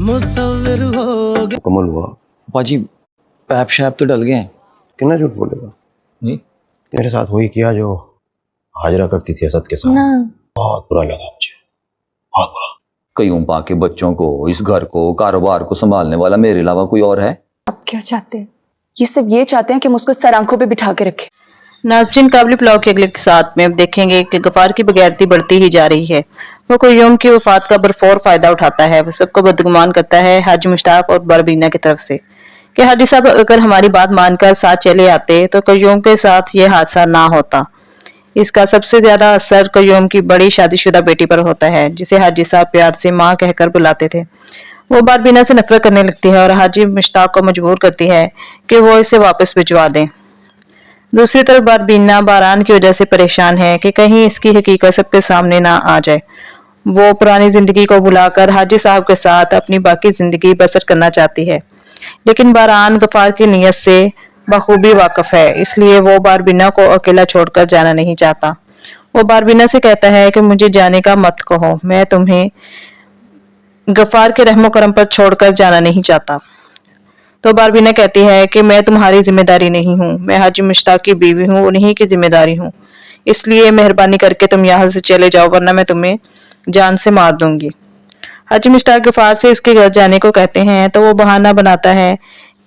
मुसव्विर हो गए। कमल हुआ पाजी पैप शैप तो डल गए हैं। कितना झूठ बोलेगा? नहीं तेरे साथ वही किया जो हाजरा करती थी असद के साथ। ना बहुत बुरा लगा मुझे, बहुत बुरा। कईयों पाके बच्चों को, इस घर को, कारोबार को संभालने वाला मेरे अलावा कोई और है? आप क्या चाहते हैं? ये सब ये चाहते हैं कि हम उसको सर आंखों पे बिठा के रखें। नाज़रीन, काबली पुलाव के अगले साथ में अब देखेंगे कि गफार की बेगैरती बढ़ती ही जा रही है। वो कय्यूम की वफात का भरपूर फायदा उठाता है। वो सबको बदगुमान करता है हाजी मुश्ताक और बारबीना की तरफ से कि हाजी साहब अगर हमारी बात मानकर साथ चले आते तो कय्यूम के साथ ये हादसा ना होता। इसका सबसे ज्यादा असर कय्यूम की बड़ी शादीशुदा बेटी पर होता है, जिसे हाजी साहब प्यार से माँ कहकर बुलाते थे। वो बारबीना से नफरत करने लगती है और हाजी मुश्ताक को मजबूर करती है कि वो इसे वापस भिजवा दें। दूसरी तरफ बारबीना बारान की वजह से परेशान है कि कहीं इसकी हकीकत सबके सामने ना आ जाए। वो पुरानी जिंदगी को भुलाकर हाजी साहब के साथ अपनी बाकी जिंदगी बसर करना चाहती है, लेकिन बारान गफार की नीयत से बखूबी वाकिफ है, इसलिए वो बारबीना को अकेला छोड़कर जाना नहीं चाहता। वो बारबीना से कहता है कि मुझे जाने का मत कहो, मैं तुम्हें गफार के रहमो करम पर छोड़कर जाना नहीं चाहता। तो बारबीना कहती है कि मैं तुम्हारी जिम्मेदारी नहीं हूँ, मैं हाजी मुश्ताक की बीवी हूँ, उन्हीं की जिम्मेदारी हूँ, इसलिए मेहरबानी करके तुम यहाँ से चले जाओ वरना मैं तुम्हें जान से मार दूंगी। हाजी मुश्ताक गफार से इसके घर जाने को कहते हैं तो वो बहाना बनाता है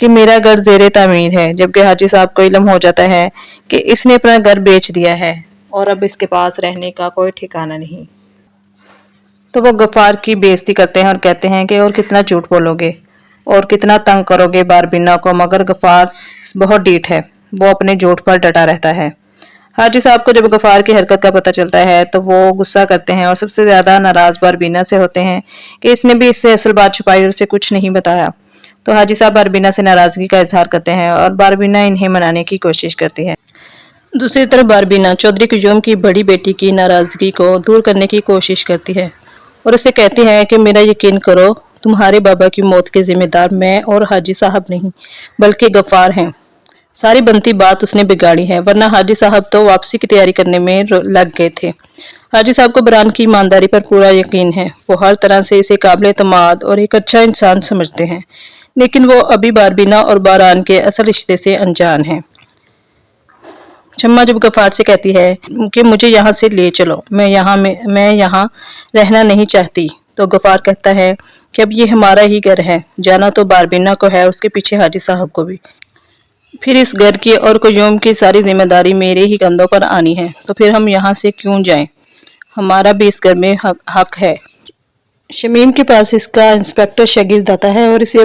कि मेरा घर जेरे तामीर है, जबकि हाजी साहब को इल्म हो जाता है कि इसने अपना घर बेच दिया है और अब इसके पास रहने का कोई ठिकाना नहीं। तो वो गफार की बेइज्जती करते हैं और कहते हैं कि और कितना झूठ बोलोगे और कितना तंग करोगे बारबीना को, मगर गफार बहुत डीठ है, वो अपने झूठ पर डटा रहता है। हाजी साहब को जब गफार की हरकत का पता चलता है तो वो गुस्सा करते हैं और सबसे ज्यादा नाराज बारबीना से होते हैं कि इसने भी इससे असल बात छुपाई और उसे कुछ नहीं बताया। तो हाजी साहब बारबीना से नाराजगी का इजहार करते हैं और बारबीना इन्हें मनाने की कोशिश करती है। दूसरी तरफ बारबीना चौधरी कय्यूम की बड़ी बेटी की नाराजगी को दूर करने की कोशिश करती है और उसे कहती है कि मेरा यकीन करो, तुम्हारे बाबा की मौत के जिम्मेदार मैं और हाजी साहब नहीं बल्कि गफार हैं। सारी बनती बात उसने बिगाड़ी है, वरना हाजी साहब तो वापसी की तैयारी करने में लग गए थे। हाजी साहब को बारान की ईमानदारी पर पूरा यकीन है, वो हर तरह से इसे काबिल एतमाद और एक अच्छा इंसान समझते हैं, लेकिन वो अभी बारबीना और बारान के असल रिश्ते से अनजान है। शम्मा जब गफार से कहती है कि मुझे यहाँ से ले चलो, मैं यहाँ रहना नहीं चाहती, तो गफार कहता है कि अब ये हमारा ही घर है, जाना तो बारबीना को है, उसके पीछे हाजी साहब को भी। फिर इस घर की और कय्यूम की सारी जिम्मेदारी मेरे ही कंधों पर आनी है, तो फिर हम यहाँ से क्यों जाएं? हमारा भी इस घर में हक है। शमीम के पास इसका इंस्पेक्टर शागिर्द आता है और इसे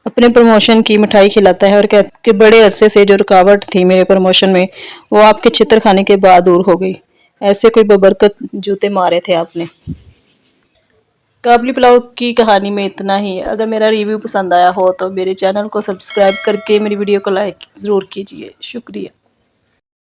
अपने प्रमोशन की मिठाई खिलाता है और कहता है कि बड़े अरसे से जो रुकावट थी मेरे प्रमोशन में वो आपके चित्र खाने के बाद दूर हो गई। ऐसे कोई बबरकत जूते मारे थे आपने। काबली पुलाव की कहानी में इतना ही। अगर मेरा रिव्यू पसंद आया हो तो मेरे चैनल को सब्सक्राइब करके मेरी वीडियो को लाइक ज़रूर कीजिए। शुक्रिया।